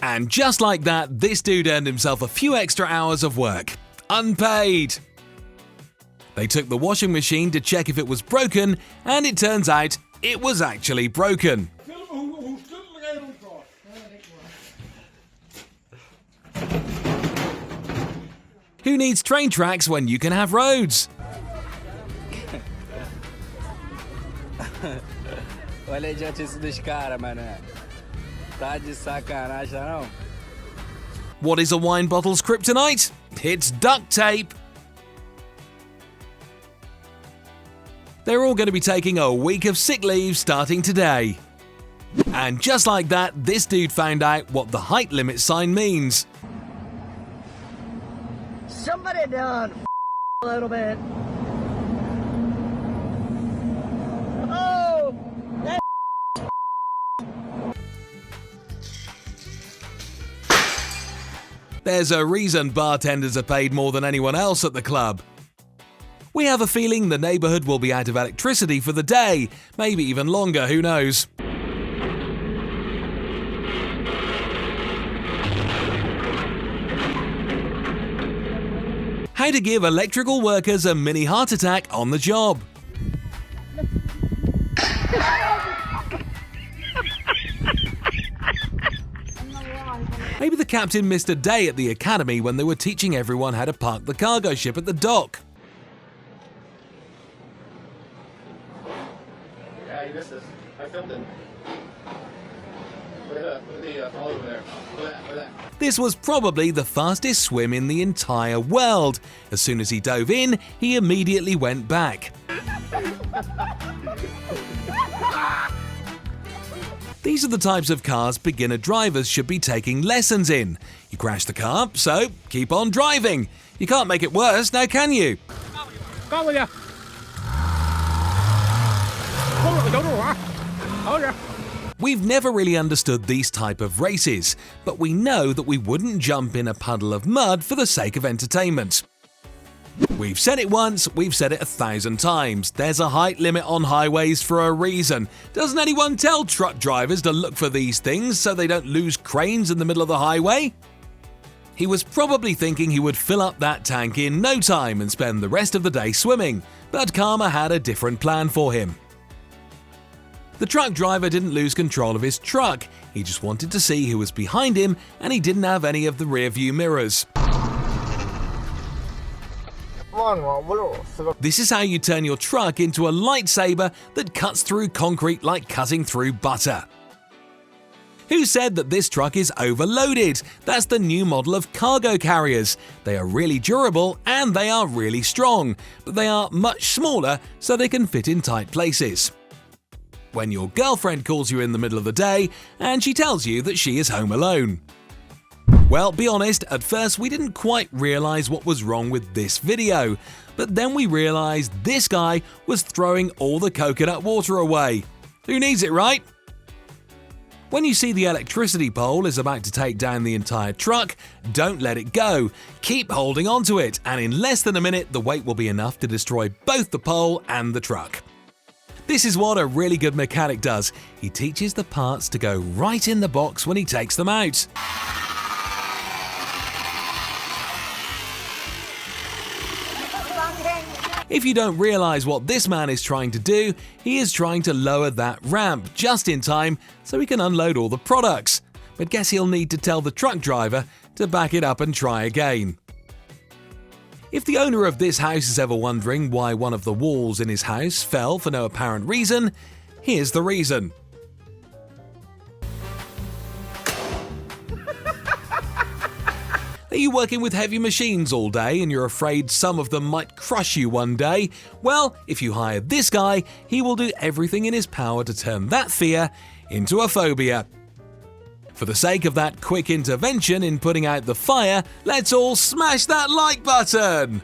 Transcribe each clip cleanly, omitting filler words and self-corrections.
And just like that, this dude earned himself a few extra hours of work. Unpaid! They took the washing machine to check if it was broken, and it turns out it was actually broken. Who needs train tracks when you can have roads? Olha a idiotice dos caras, mané. Tá de sacanagem, não? What is a wine bottle's kryptonite? It's duct tape. They're all going to be taking a week of sick leave starting today. And just like that, this dude found out what the height limit sign means. Somebody done a little bit. Oh, that There's a reason bartenders are paid more than anyone else at the club. We have a feeling the neighborhood will be out of electricity for the day, maybe even longer, who knows. How to give electrical workers a mini heart attack on the job. Maybe the captain missed a day at the academy when they were teaching everyone how to park the cargo ship at the dock. Yeah, you missed this. I filmed it. Look at the fall over there. Look at that. This was probably the fastest swim in the entire world. As soon as he dove in, he immediately went back. These are the types of cars beginner drivers should be taking lessons in. You crash the car, so keep on driving. You can't make it worse, now can you? We've never really understood these type of races, but we know that we wouldn't jump in a puddle of mud for the sake of entertainment. We've said it once, we've said it 1,000 times. There's a height limit on highways for a reason. Doesn't anyone tell truck drivers to look for these things so they don't lose cranes in the middle of the highway? He was probably thinking he would fill up that tank in no time and spend the rest of the day swimming, but Karma had a different plan for him. The truck driver didn't lose control of his truck, he just wanted to see who was behind him and he didn't have any of the rear view mirrors. This is how you turn your truck into a lightsaber that cuts through concrete like cutting through butter. Who said that this truck is overloaded? That's the new model of cargo carriers. They are really durable and they are really strong, but they are much smaller so they can fit in tight places. When your girlfriend calls you in the middle of the day and she tells you that she is home alone. Well, be honest, at first we didn't quite realize what was wrong with this video, but then we realized this guy was throwing all the coconut water away. Who needs it, right? When you see the electricity pole is about to take down the entire truck, don't let it go. Keep holding onto it, and in less than a minute the weight will be enough to destroy both the pole and the truck. This is what a really good mechanic does. He teaches the parts to go right in the box when he takes them out. If you don't realize what this man is trying to do, he is trying to lower that ramp just in time so he can unload all the products. But guess he'll need to tell the truck driver to back it up and try again. If the owner of this house is ever wondering why one of the walls in his house fell for no apparent reason, here's the reason. Are you working with heavy machines all day and you're afraid some of them might crush you one day? Well, if you hire this guy, he will do everything in his power to turn that fear into a phobia. For the sake of that quick intervention in putting out the fire, let's all smash that like button!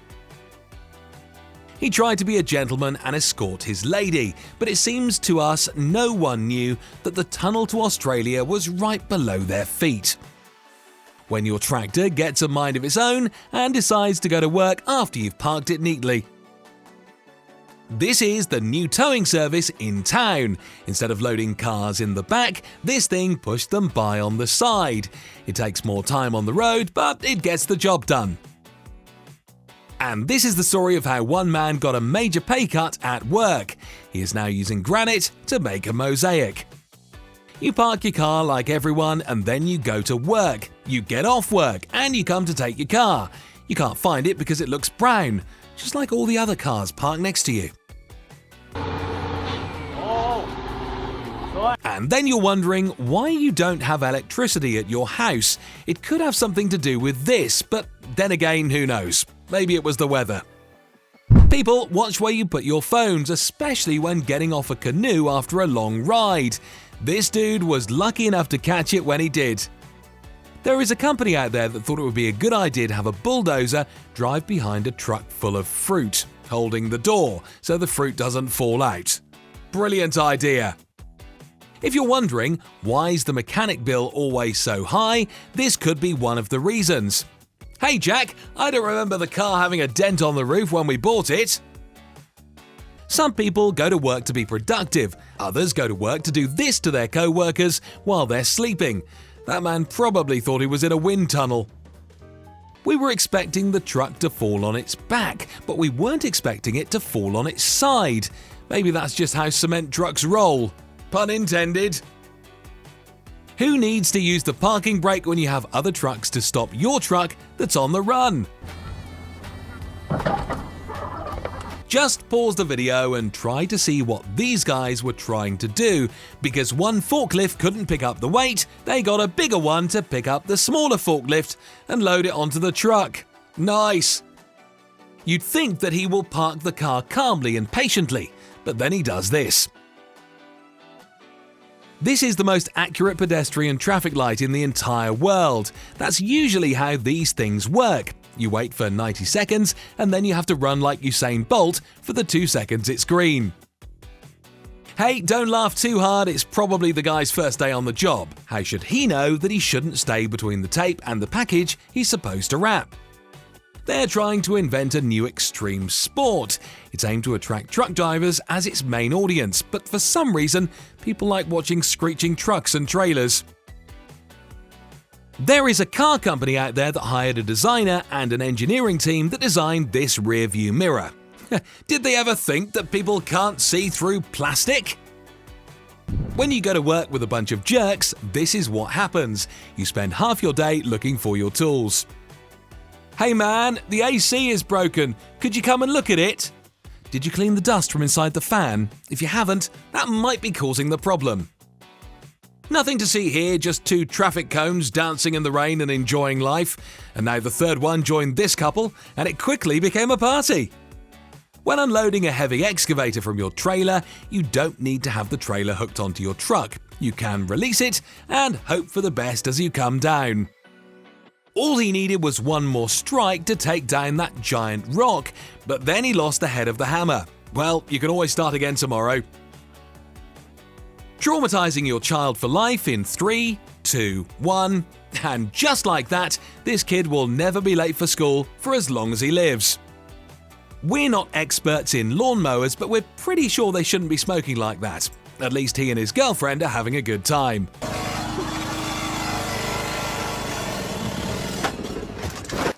He tried to be a gentleman and escort his lady, but it seems to us no one knew that the tunnel to Australia was right below their feet. When your tractor gets a mind of its own and decides to go to work after you've parked it neatly. This is the new towing service in town. Instead of loading cars in the back, this thing pushed them by on the side. It takes more time on the road, but it gets the job done. And this is the story of how one man got a major pay cut at work. He is now using granite to make a mosaic. You park your car like everyone and then you go to work. You get off work and you come to take your car. You can't find it because it looks brown, just like all the other cars parked next to you. And then you're wondering why you don't have electricity at your house. It could have something to do with this, but then again, who knows? Maybe it was the weather. People, watch where you put your phones, especially when getting off a canoe after a long ride. This dude was lucky enough to catch it when he did. There is a company out there that thought it would be a good idea to have a bulldozer drive behind a truck full of fruit, holding the door so the fruit doesn't fall out. Brilliant idea! If you're wondering, why is the mechanic bill always so high, this could be one of the reasons. Hey Jack, I don't remember the car having a dent on the roof when we bought it. Some people go to work to be productive, others go to work to do this to their co-workers while they're sleeping. That man probably thought he was in a wind tunnel. We were expecting the truck to fall on its back, but we weren't expecting it to fall on its side. Maybe that's just how cement trucks roll. Pun intended. Who needs to use the parking brake when you have other trucks to stop your truck that's on the run? Just pause the video and try to see what these guys were trying to do. Because one forklift couldn't pick up the weight, they got a bigger one to pick up the smaller forklift and load it onto the truck. Nice! You'd think that he will park the car calmly and patiently, but then he does this. This is the most accurate pedestrian traffic light in the entire world. That's usually how these things work. You wait for 90 seconds and then you have to run like Usain Bolt for the 2 seconds it's green. Hey, don't laugh too hard, it's probably the guy's first day on the job. How should he know that he shouldn't stay between the tape and the package he's supposed to wrap? They're trying to invent a new extreme sport. It's aimed to attract truck drivers as its main audience, but for some reason, people like watching screeching trucks and trailers. There is a car company out there that hired a designer and an engineering team that designed this rear-view mirror. Did they ever think that people can't see through plastic? When you go to work with a bunch of jerks, this is what happens. You spend half your day looking for your tools. Hey man, the AC is broken. Could you come and look at it? Did you clean the dust from inside the fan? If you haven't, that might be causing the problem. Nothing to see here, just 2 traffic cones dancing in the rain and enjoying life. And now the third one joined this couple, and it quickly became a party. When unloading a heavy excavator from your trailer, you don't need to have the trailer hooked onto your truck. You can release it and hope for the best as you come down. All he needed was one more strike to take down that giant rock, but then he lost the head of the hammer. Well, you can always start again tomorrow. Traumatizing your child for life in 3, 2, 1. And just like that, this kid will never be late for school for as long as he lives. We're not experts in lawnmowers, but we're pretty sure they shouldn't be smoking like that. At least he and his girlfriend are having a good time.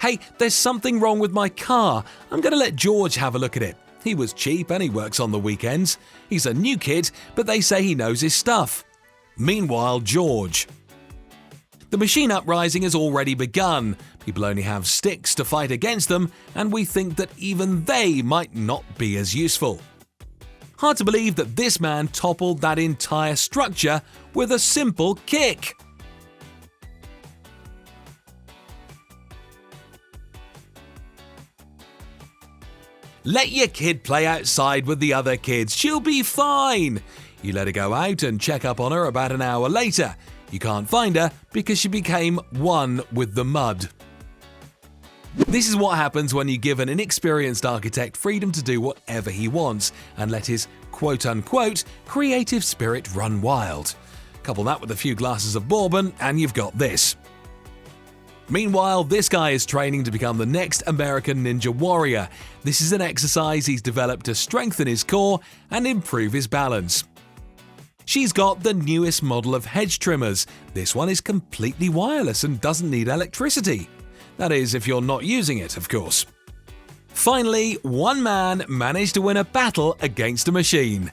Hey, there's something wrong with my car. I'm going to let George have a look at it. He was cheap and he works on the weekends. He's a new kid, but they say he knows his stuff. Meanwhile, George. The machine uprising has already begun. People only have sticks to fight against them, and we think that even they might not be as useful. Hard to believe that this man toppled that entire structure with a simple kick. Let your kid play outside with the other kids. She'll be fine. You let her go out and check up on her about an hour later. You can't find her because she became one with the mud. This is what happens when you give an inexperienced architect freedom to do whatever he wants and let his quote-unquote creative spirit run wild. Couple that with a few glasses of bourbon and you've got this. Meanwhile, this guy is training to become the next American Ninja Warrior. This is an exercise he's developed to strengthen his core and improve his balance. She's got the newest model of hedge trimmers. This one is completely wireless and doesn't need electricity. That is, if you're not using it, of course. Finally, one man managed to win a battle against a machine.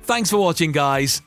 Thanks for watching, guys.